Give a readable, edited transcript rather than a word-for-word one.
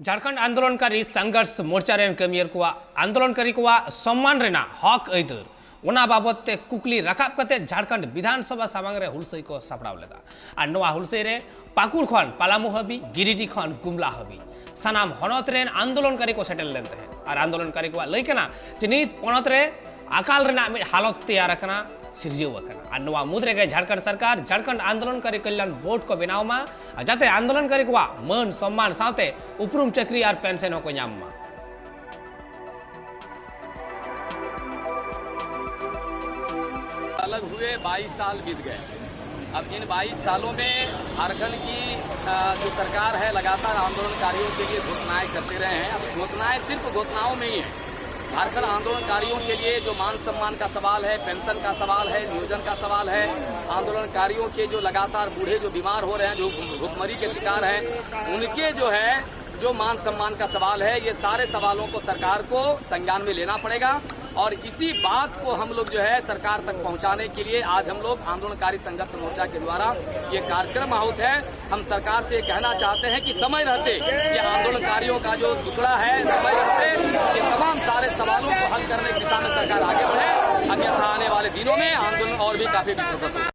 झारखंड आंदोलनकारी संघर्ष मोर्चा रेन कमियर को आंदोलनकारी को सम्मान रेना हक ऐदर ओना बाबते कुकली रखाब कते झारखंड विधानसभा सामांग रे हुलसई को सापड़ाव लेदा और नवा हुलसई रे पाकुर खन पालामु हबी गिरिडीह खन गुमला हबी सानाम हनत रेन आंदोलनकारी को सेटल लेते हैं और आंदोलनकारी को लैकना नित पणत रे अकाल रेना हालत तैयार करना सिरजीव और नवा मुद्रे गए झारखंड सरकार झारखंड आंदोलनकारी कल्याण बोर्ड को बनाव मा जाते आंदोलनकारी को मान सम्मान साथे उपरूम चक्री और पेंशन को नाम मा अलग हुए 22 साल बीत गए। अब इन 22 सालों में झारखंड की जो सरकार है लगातार आंदोलनकारियों के लिए घोषणाएं करते रहे हैं। अब घोषणाएं सिर्फ घोषणाओं में ही है। झारखंड आंदोलनकारियों के लिए जो मान सम्मान का सवाल है, पेंशन का सवाल है, नियोजन का सवाल है, आंदोलनकारियों के जो लगातार बूढ़े जो बीमार हो रहे हैं, जो भूखमरी के शिकार हैं, उनके जो मान सम्मान का सवाल है, ये सारे सवालों को सरकार को संज्ञान में लेना पड़ेगा। और इसी बात को हम लोग जो है सरकार तक पहुंचाने के लिए आज हम लोग आंदोलनकारी संघर्ष मोर्चा के द्वारा ये कार्यक्रम आहूत है। हम सरकार से कहना चाहते हैं कि समय रहते ये आंदोलनकारियों का जो टुकड़ा है, समय रहते ये तमाम सारे सवालों को हल करने की दिशा में सरकार आगे बढ़े, अन्यथा आने वाले दिनों में आंदोलन और भी काफी विस्तृत होगा।